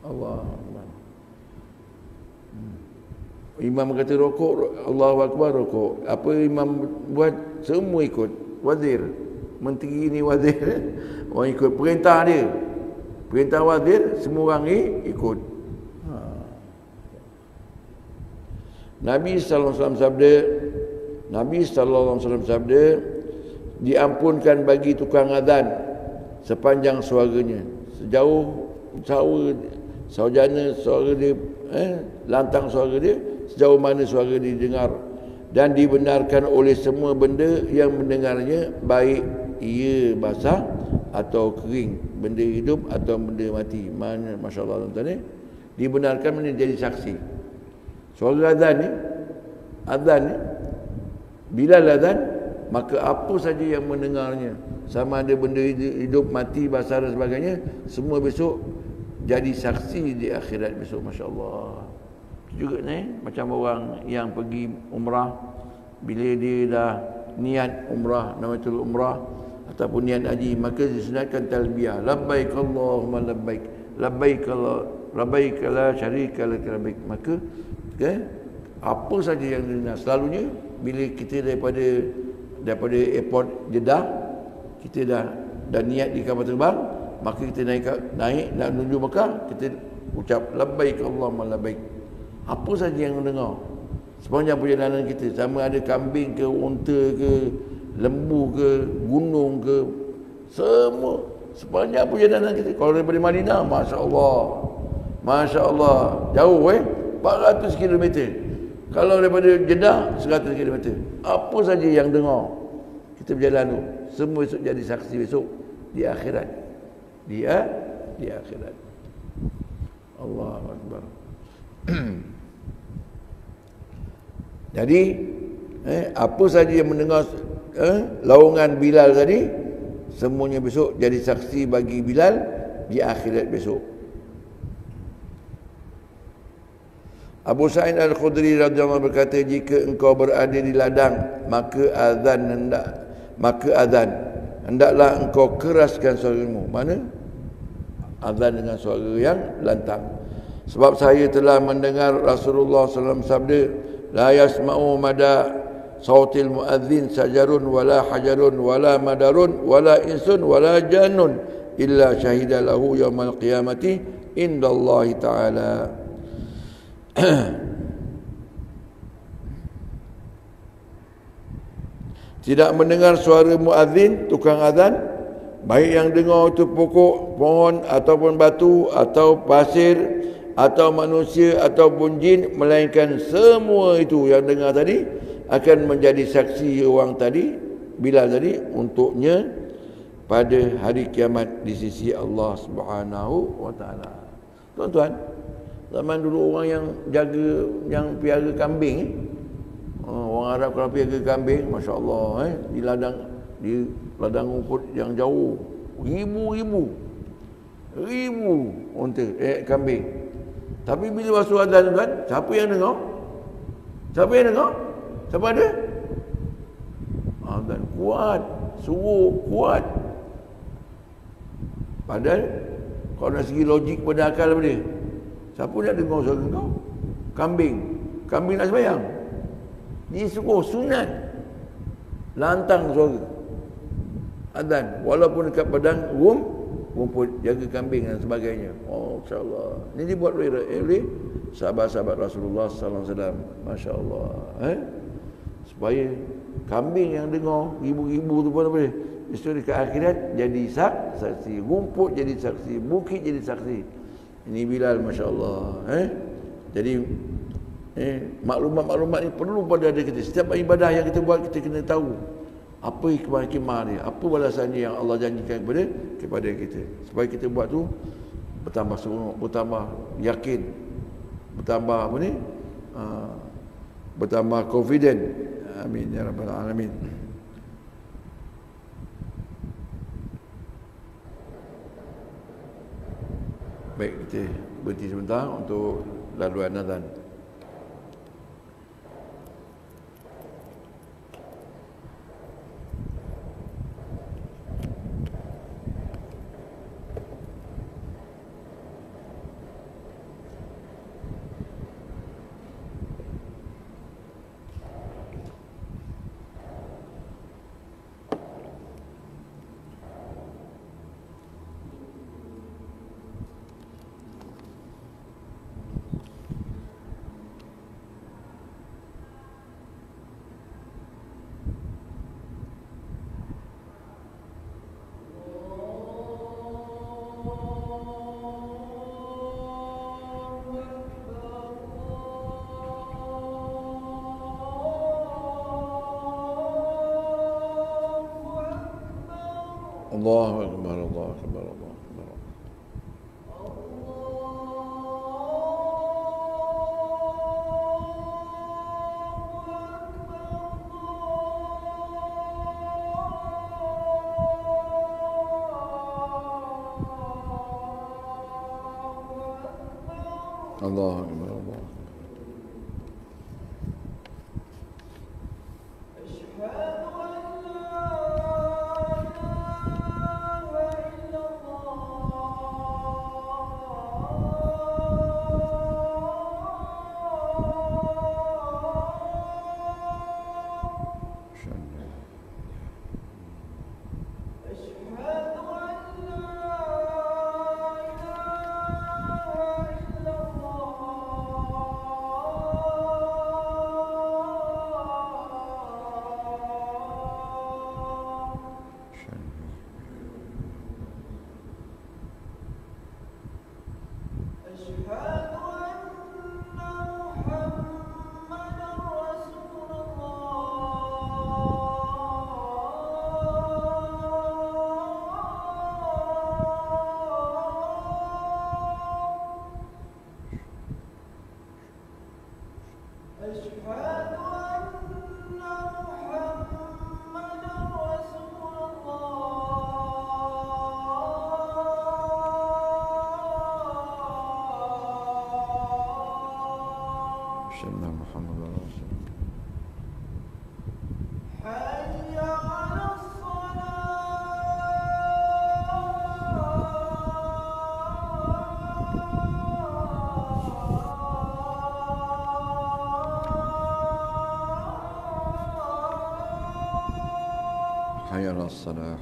S1: Allah Akbar. Imam kata rokok, Allahu Akbar, rokok. Apa imam buat, semua ikut. Wazir, menteri ni wazir, orang ikut perintah dia. Perintah wazir, semua orang ikut. Nabi sallallahu alaihi wasallam sabda, diampunkan bagi tukang azan sepanjang suaranya, sejauh saujana suara dia, lantang suara dia, sejauh mana suara dia dengar, dan dibenarkan oleh semua benda yang mendengarnya, baik ia basah atau kering, benda hidup atau benda mati. Mana masya-Allah tuan-tuan, dibenarkan menjadi saksi. Suara azan ni, bila azan, maka apa saja yang mendengarnya, sama ada benda hidup, mati, basah dan sebagainya, semua besok jadi saksi di akhirat besok. Masya Allah. Juga ni macam orang yang pergi umrah, bila dia dah niat umrah, nawaitul umrah ataupun niat haji, maka disunatkan talbiyah, labbaik Allahumma labbaik, labbaik la syarika lak labbaik. Maka apa saja yang dengar, selalunya bila kita daripada airport Jeddah, kita dah niat di kapal terbang, maka kita naik nak menuju Mekah, kita ucap labbaik Allahumma labbaik. Apa saja yang dengar sepanjang perjalanan kita, sama ada kambing ke, unta ke, lembu ke, gunung ke, semua sepanjang perjalanan kita. Kalau daripada Madinah, Masya Allah, jauh 400 km. Kalau daripada Jeddah 100 km. Apa saja yang dengar kita berjalan tu, semua esok jadi saksi besok di akhirat. Di akhirat. Allahu Akbar. Jadi apa saja yang mendengar laungan Bilal tadi, semuanya besok jadi saksi bagi Bilal di akhirat besok. Abu Sa'id Al-Khudri radhiyallahu anhu berkata, jika engkau berada di ladang, maka azan hendaklah engkau keraskan suaramu. Mana? Azan dengan suara yang lantang. Sebab saya telah mendengar Rasulullah SAW sabda, la yasma'u mada sautil muadzin sajarun wala hajarun wala madarun wala insun wala jannun illa syahida lahu yaumal qiyamati indallahi ta'ala. Tidak mendengar suara muadzin, tukang azan, baik yang dengar itu pokok, pohon ataupun batu atau pasir atau manusia ataupun jin, melainkan semua itu yang dengar tadi akan menjadi saksi orang tadi, Bilal tadi, untuknya pada hari kiamat di sisi Allah Subhanahu wa taala. Tuan-tuan, zaman dulu orang yang piara kambing, orang Arab kalau piara kambing, masya-Allah, di ladang rumput yang jauh, ribu unta, kambing. Tapi bila masuk azan, tuan, siapa yang dengar? Siapa ada? Azan kuat, suruh kuat. Padahal kalau dari segi logik pada akal apa dia? Siapa nak dengar suara kau? Kambing nak sembahyang. Disuruh sunat, lantang suara azan, walaupun dekat padang rumput, jaga kambing dan sebagainya. Oh, insya-Allah. Ini dibuat oleh sahabat-sahabat Rasulullah sallallahu alaihi wasallam. Masya-Allah. Supaya kambing yang dengar ribu-ribu tu pun apa dia? Besok dekat akhirat jadi saksi, rumput jadi saksi, bukit jadi saksi. Ini Bilal, masya-Allah. Jadi maklumat-maklumat ni perlu pada diri kita. Setiap ibadah yang kita buat, kita kena tahu apa hikmah dia, apa balasan yang Allah janjikan kepada kita, supaya kita buat tu bertambah seronok, bertambah yakin, bertambah bertambah confident. Amin ya rabbal alamin. Baik, kita berhenti sebentar untuk laluan azan. Allahu Akbar, Allahu Akbar, Allahu Akbar. Allahu Akbar, Allah. Sayyidina Muhammad Rasulullah. Hayya 'alas salah. Hayya 'alas salah.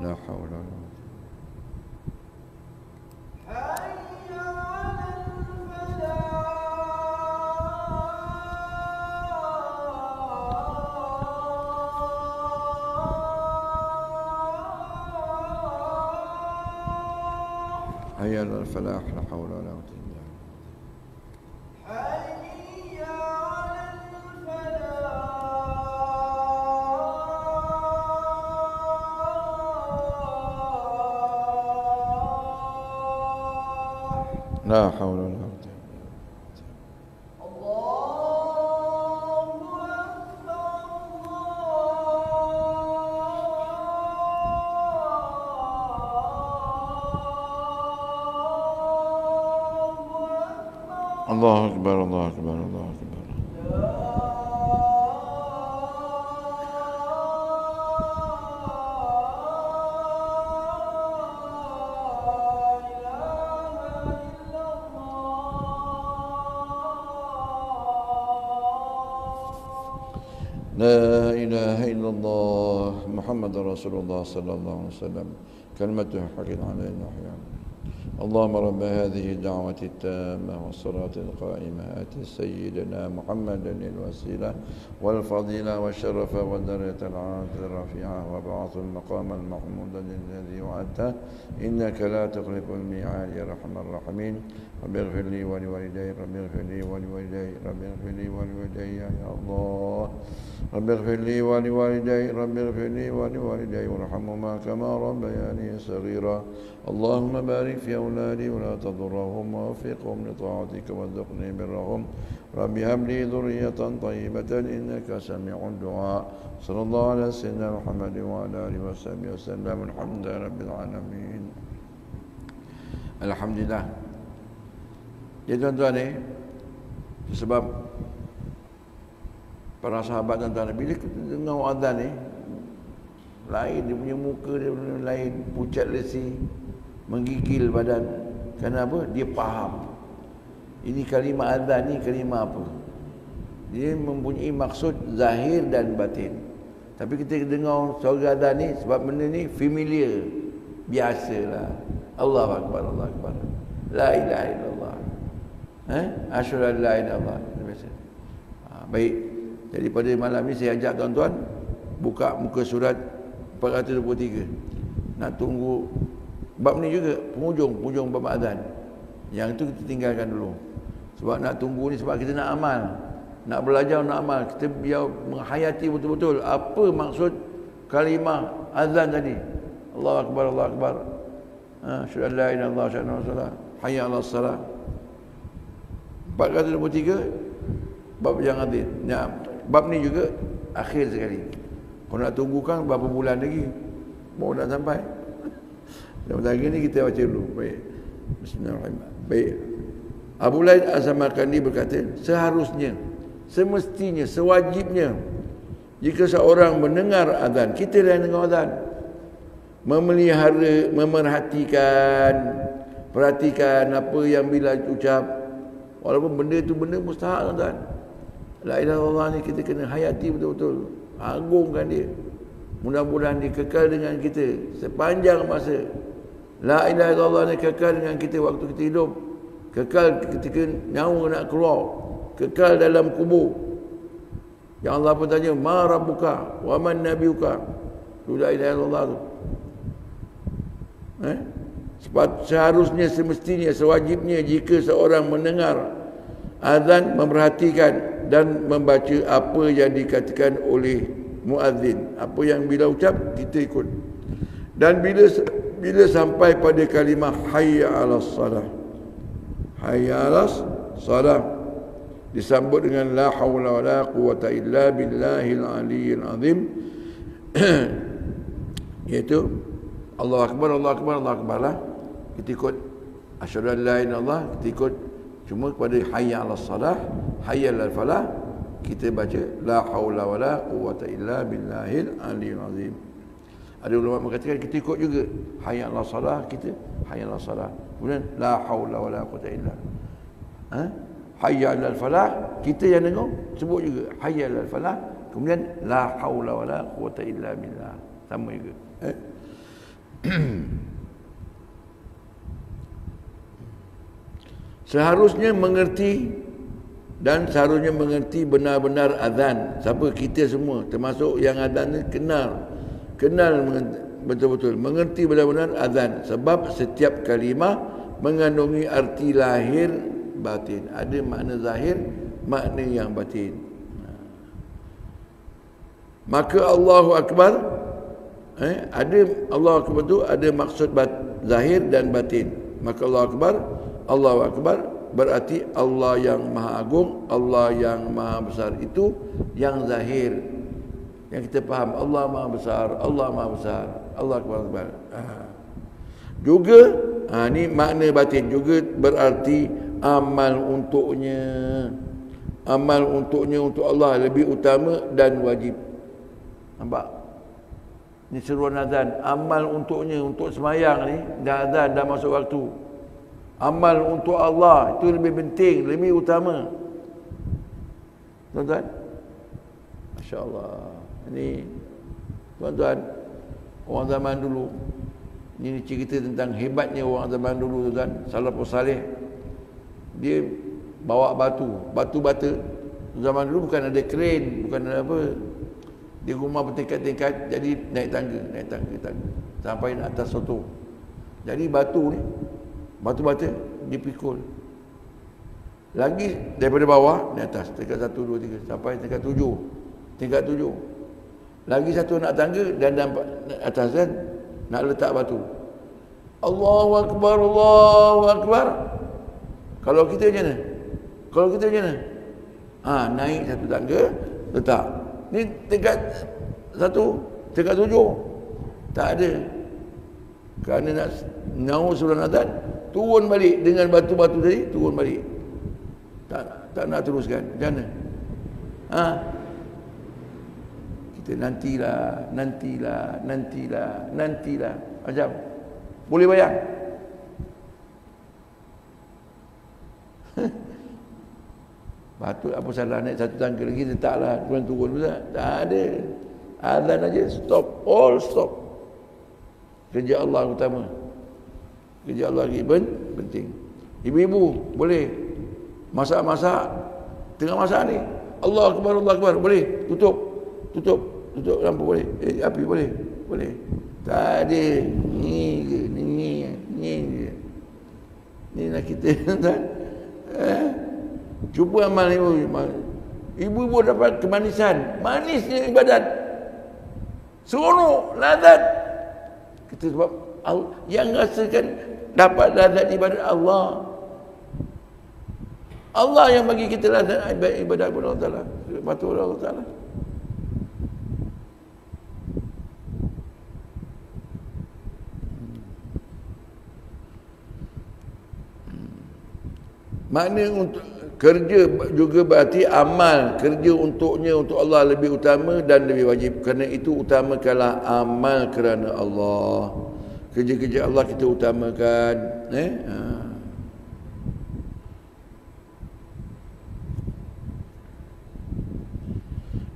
S1: لا حول ولا قوة. حي على الفلاح. حي على الفلاح. لا حول ولا قوة إلا بالله. لا حول ولا قوة. الله أكبر الله أكبر الله أكبر. لا إله إلا الله محمد رسول الله صلى الله عليه وسلم كلمته حق علينا أحيانا. اللهم رب هذه الدعوة التامة والصلاة القائمة آت سيدنا محمدا الوسيلة والفضيلة والشرف والدرجة العالية الرفيعة وابعث المقام المحمود الذي وعدته إنك لا تخلف الميعاد يا أرحم الراحمين. رب اغفر لي ولوالدي رب اغفر لي ولوالدي رب اغفر لي ولوالدي يا الله رب اغفر لي ولوالدي رب اغفر لي ولوالدي وارحمهما كما ربياني صغيرا. اللهم بارك في أولادي ولا تضرهم ووفقهم لطاعتك وارزقني برهم. رب هب لي ذرية طيبة إنك سميع الدعاء. صلى الله على سيدنا محمد وعلى آله وصحبه وسلم. الحمد لله رب العالمين. Alhamdulillah. Ya tuan-tuan ni, sebab para sahabat tuan-tuan, bila kita dengar azan ni, lain dia punya muka dia lain, pucat lesi, menggigil badan. Kenapa? Dia faham ini kalimah azan ni kalimah apa. Dia mempunyai maksud zahir dan batin. Tapi kita dengar suara azan ni, sebab benda ni familiar, biasalah. Allahu Akbar, Allahu Akbar, la ilaha illallah, asyhadu an la ilaha illallah. Biasa. Baik. Jadi pada malam ni saya ajak tuan-tuan buka muka surat 423. Nak tunggu bab ni juga, penghujung bab azan. Yang tu kita tinggalkan dulu. Sebab nak tunggu ni sebab kita nak amal. Nak belajar, nak amal. Kita biar menghayati betul-betul apa maksud kalimah azan tadi. Allahu Akbar, Allahu Akbar. Asyhadu an la ilaha illallah, asyhadu anna Rasulullah. Hayya 'alas salah. 423 bab yang azim. Nah, bab ni juga akhir sekali. Kau nak tunggu kan berapa bulan lagi baru nak sampai. Dan lagi ni kita baca dulu. Baik. Bismillahirrahmanirrahim. Baik. Abu Laid Az-Samarkandi berkata, seharusnya, semestinya, sewajibnya jika seorang mendengar azan, kita yang dengar azan, memelihara, memerhatikan, perhatikan apa yang bila ucap, walaupun benda itu benda mustahak azan. La ilaha illallah ni kita kena hayati betul-betul, agungkan dia. Mudah-mudahan dia kekal dengan kita sepanjang masa. La ilaha illallah ni kekal dengan kita waktu kita hidup, kekal ketika nyawa nak keluar, kekal dalam kubur. Yang Allah pun tanya, ma rabbuka wa man nabiyuka. Tu la ilaha illallah tu. Seharusnya, semestinya, sewajibnya jika seorang mendengar azan, memperhatikan dan membaca apa yang dikatakan oleh muazzin. Apa yang bila ucap kita ikut. Dan bila sampai pada kalimah hayya 'alas salah, hayya 'alas salah, disambut dengan la haula wala quwata illa billahil aliyyil azim, iaitu Allahu akbar, Allahu akbar, Allahu akbar lah. Kita ikut asyhadu an la ilaha illallah, kita ikut. Cuma pada hayya 'alas salah, hayya 'alal falah, kita baca la haula wala quwata illa billahil aliyyil azim. Ada ulama mengatakan kita ikut juga hayya 'alas salah, kita hayya 'alas salah. Kemudian la haula wala quwata illa. Hayya 'alal falah, kita yang dengar sebut juga hayya 'alal falah, kemudian la haula wala quwata illa billah. Sama juga. Seharusnya mengerti dan seharusnya mengerti benar-benar azan. Siapa? Kita semua, termasuk yang azan ni kenal betul-betul, mengerti benar-benar azan, sebab setiap kalimah mengandungi arti lahir batin. Ada makna zahir, makna yang batin. Maka Allahu akbar, ada Allahu akbar tu ada maksud zahir dan batin. Maka Allahu akbar berarti Allah yang maha agung, Allah yang maha besar. Itu yang zahir, yang kita faham. Allah maha besar, Allah maha besar, Allah akbar. Juga ni makna batin juga berarti amal untuknya. Amal untuknya, untuk Allah lebih utama dan wajib. Nampak? Ni seruan azan. Amal untuknya, untuk semayang ni, dah azan, dah masuk waktu. Amal untuk Allah itu lebih penting, lebih utama. Tuan-tuan, Masya Allah. Ini tuan-tuan, orang zaman dulu, ini cerita tentang hebatnya orang zaman dulu, tuan-tuan. Salafus salih, dia bawa batu bata. Zaman dulu bukan ada kren, bukan ada apa, di rumah bertingkat-tingkat, jadi naik tangga sampai nak atas soto. Jadi batu bata dipikul lagi daripada bawah naik atas, tingkat 1, 2, 3 sampai tingkat 7. Lagi satu nak tangga dan nampak atas kan, nak letak batu. Allahu akbar, Allahu akbar. Kalau kita macam mana? Naik satu tangga, letak. Ni tingkat 1, tingkat 7. Tak ada. Kerana nak nyawa surah azan, turun balik dengan batu-batu tadi, turun balik. Tak nak teruskan. Macam mana? Kita nantilah. Macam boleh bayang? Patut apa salah naik satu tangga lagi, letaklah turun tak ada. Azan aja stop, all stop. Kerja Allah utama. Kerja Allah lagi penting. Ibu-ibu boleh masak-masak, tengah masak ni, Allah akbar, boleh tutup lampu, boleh api, boleh. Tak ada ni nak kita tuan. Cuba amal ibu dapat kemanisan, manisnya ibadat, seronok, lazat. Kita sebab yang rasakan dapat lazat ibadat Allah. Allah yang bagi kita lah ibadah kepada Allah Ta'ala, patuh Allah Ta'ala. Makna untuk kerja juga berarti amal, kerja untuknya, untuk Allah lebih utama dan lebih wajib. Kerana itu utamakanlah amal kerana Allah. Kerja-kerja Allah kita utamakan,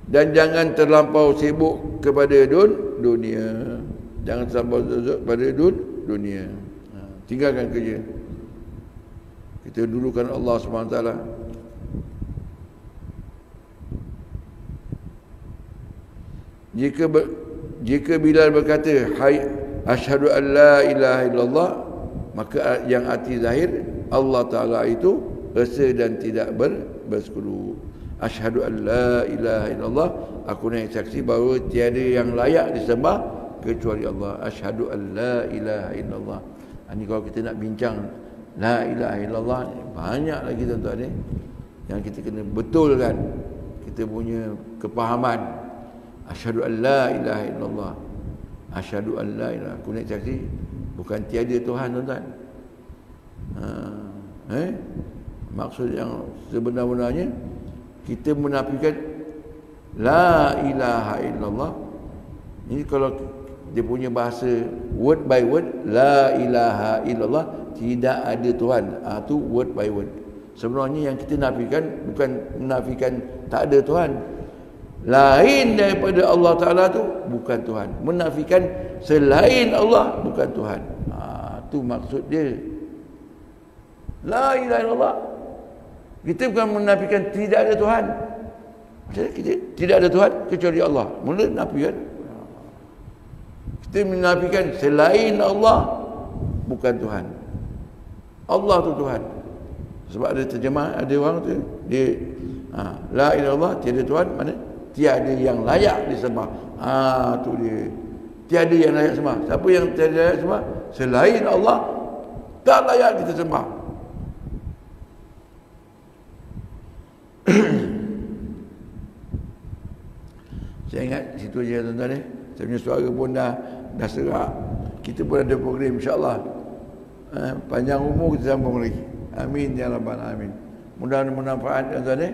S1: Dan jangan terlampau sibuk kepada dunia. Jangan terlampau sibuk kepada dunia. Tinggalkan kerja. Kita dulukan Allah SWT. Jika Bilal berkata, "Hai, asyhadu an la ilaha illallah," maka yang arti zahir Allah Ta'ala itu esa dan tidak bersekutu. Asyhadu an la ilaha illallah, aku naik saksi bahawa tiada yang layak disembah kecuali Allah. Asyhadu an la ilaha illallah. Ini kalau kita nak bincang la ilaha illallah, banyak lagi tuan-tuan ni yang kita kena betulkan kita punya kepahaman. Asyhadu an la ilaha illallah, asyhadu an la ilaha, aku naik saksi bukan tiada Tuhan, tuan-tuan. Maksud yang sebenar-benarnya kita menafikan la ilaha illallah. Ini kalau dia punya bahasa word by word, la ilaha illallah, tidak ada Tuhan. Itu word by word. Sebenarnya yang kita nafikan bukan menafikan tak ada Tuhan. Lain daripada Allah Ta'ala tu bukan Tuhan. Menafikan selain Allah bukan Tuhan. Itu maksud dia. La ilaha illallah. Kita bukan menafikan tidak ada Tuhan. Maksudnya kita tidak ada Tuhan kecuali Allah. Mula nafi kan? Kita menafikan selain Allah bukan Tuhan. Allah tu Tuhan. Sebab ada terjemah, ada orang tu dia la ilaha illallah, tiada Tuhan, mana tiada yang layak disembah. Tu dia. Tiada yang layak sembah. Siapa yang tiada layak sembah? Selain Allah tak layak kita sembah. Saya ingat situ je tuan-tuan ni. Saya punya suara pun dah serak. Kita pun ada program insya-Allah. Panjang umur kita sambung lagi. Amin ya rabbal alamin. Mudah-mudahan bermanfaat tuan-tuan ni.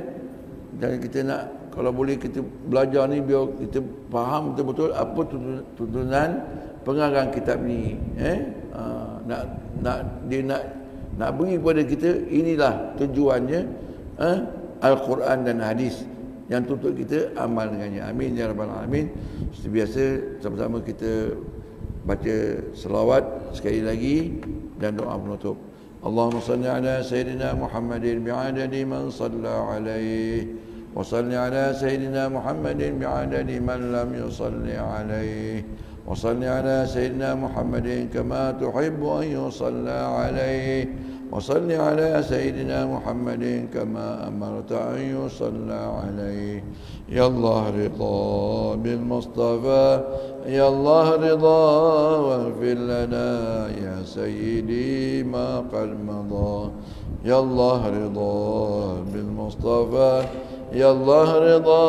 S1: Dan kita nak, kalau boleh kita belajar ni biar kita faham betul-betul apa tuntunan pengarang kitab ni. Nak beri kepada kita, inilah tujuannya Al-Quran dan hadis yang tuntut kita amal dengannya. Amin ya rabbal alamin. Seperti biasa, sama-sama kita baca selawat sekali lagi dan doa penutup. Allahumma salli ala sayyidina Muhammadin bi'adadi man salla alaihi, wa salli ala sayyidina Muhammadin bi'adadi man lam yusalli alaihi, wa salli ala sayyidina Muhammadin kama tuhibbu an yusalla alaihi, wa salli ala sayyidina Muhammadin kama amarta an yusalla alaihi. Ya Allah ridha bil Mustafa, Ya Allah ridha waghfir lana ya sayyidi ma qad madha. Ya Allah ridha bil Mustafa, Ya Allah ridha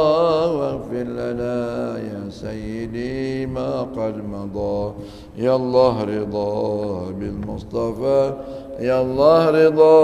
S1: waghfir lana ya sayyidi ma qad madha. Ya Allah ridha bil Mustafa, Ya Allah ridha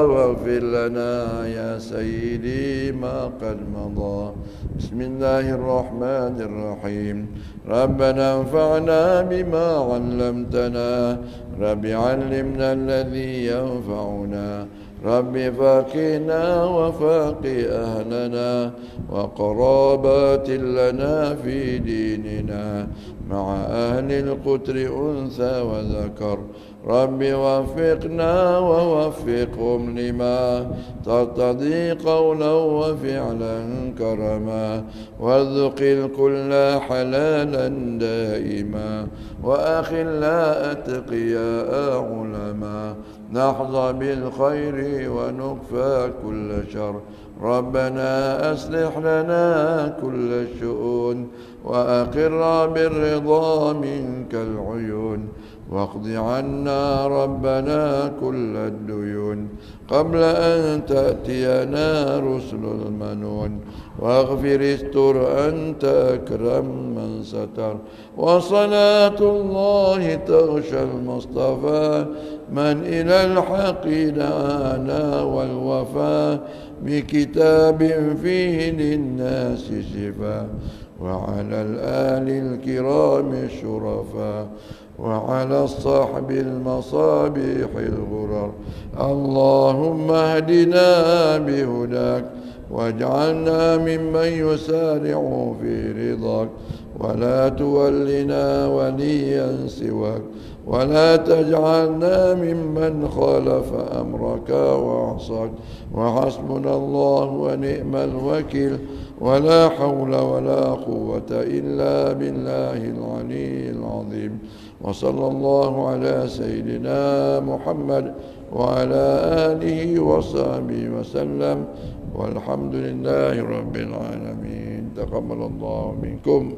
S1: waghfir lana ya sayyidi ma qad madha. Bismillahirrahmanirrahim. Rabbana anfa'na bima 'allamtana, Rabbi 'allimna alladhi yanfa'una, Rabbi faqina wa faqi ahlana wa qarabatin lana fi dinina ma'a ahli al-qutri untha wa zakar. Rabbi wafiqna wa wafiqhum lima tartadi qawlan wa fi'lan karama, warzuqil kulla halalan daima, wa akhilla atqiya ulama, nahza bil khairi wa nukfa kulla shar. ربنا أصلح لنا كل الشؤون وأقر بالرضا منك العيون واقض عنا ربنا كل الديون قبل أن تأتينا رسل المنون واغفر استر أنت أكرم من ستر وصلاة الله تغشى المصطفى من إلى الحق دعانا والوفاء بكتاب فيه للناس شفاء وعلى الآل الكرام الشرفاء وعلى الصحب المصابيح الغرر اللهم اهدنا بهداك واجعلنا ممن يسارع في رضاك ولا تولنا وليا سواك ولا تجعلنا ممن خالف أمرك وعصاك وحسبنا الله ونعم الوكيل ولا حول ولا قوة إلا بالله العلي العظيم وصلى الله على سيدنا محمد وعلى آله وصحبه وسلم والحمد لله رب العالمين تقبل الله منكم